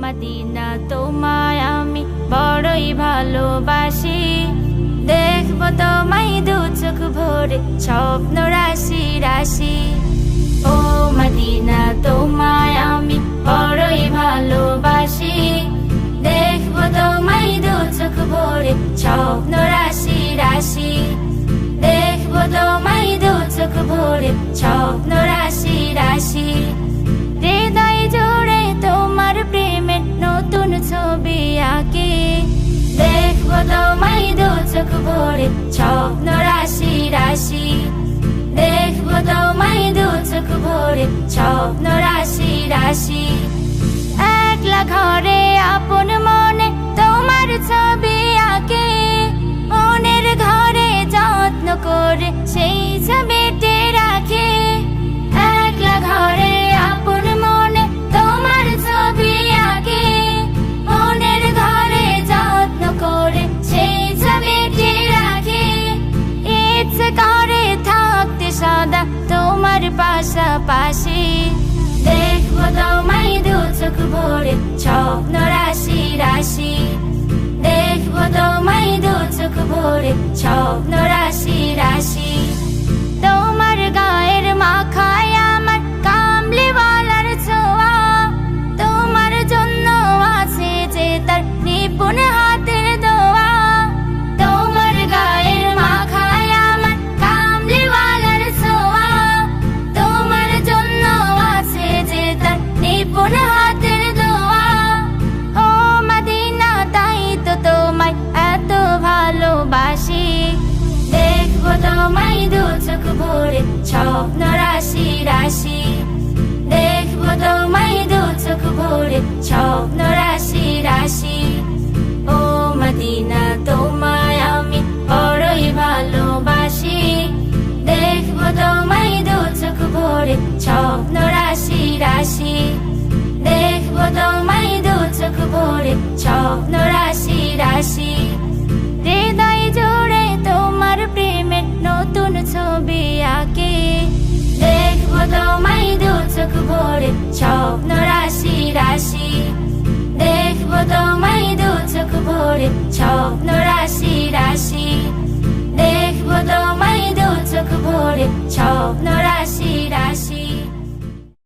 Medina তোমায় আমি বড়ই ভালোবাসি, দেখব তোমায় দু চোখ ভরে স্বপ্ন রাশি রাশি। ও মদিনা তোমায় আমি বড়ই ভালোবাসি, দেখব তোমায় দু চোখ ভরে স্বপ্ন রাশি রাশি। দেখব তোমায় দু চোখ ভরে স্বপ্ন রাশি রাশি। হৃদয় জুড়ে তোমার প্রেমের নতুন ছবি আঁকি, দেখব তোমায় দু চোখ ভরে স্বপ্ন রাশি রাশি। দেখব তোমায় দু চোখ ভরে স্বপ্ন রাশি রাশি। একলা ঘরে আপন মনে তোমার ছবি আঁকি, মনের ঘরে যত্ন করে সেই ছবিটি রাখি। একলা ঘরে আপন মনে তোমার ছবি আঁকি, মনের ঘরে যত্ন করে সেই ছবিটি রাখি। ইচ্ছে করে থাকতে সদা তোমার পাশাপাশি, দেখব তোমায় দু চোখ ভরে স্বপ্ন রাশি রাশি। দেখব তোমায় দু চোখ ভরে স্বপ্ন রাশি রাশি। তোমার গায়ের মাখায় আমার কামলিওয়ালার ছোঁয়া, তোমার জন্য আছে যে তার নিপুণ হাতের দোয়া। তোমার গায়ের মাখায় আমার কামলিওয়ালার ছোঁয়া, তোমার জন্য আছে যে তার নিপুণ হাতের দোয়া। ও মদিনা তাই তো তোমায় এত ভালোবাসি, দেখব তোমায় দু চোখ ভরে স্বপ্ন রাশি রাশি। দেখব তোমায় দু চোখ ভরে স্বপ্ন রাশি রাশি। ও মদিনা তোমায় আমি বড়ই ভালোবাসি, দেখব তোমায় দু চোখ ভরে স্বপ্ন রাশি রাশি। দেখব তোমায় দু চোখ ভরে স্বপ্ন রাশি রাশি। হৃদয় জুড়ে তোমার প্রেমের নতুন ছবি আঁকি, দেখব তোমায় দু চোখ ভরে স্বপ্ন রাশি রাশি। দেখব তোমায় দু চোখ ভরে স্বপ্ন রাশি রাশি। দেখব তোমায় দু চোখ ভরে স্বপ্ন রাশি রাশি।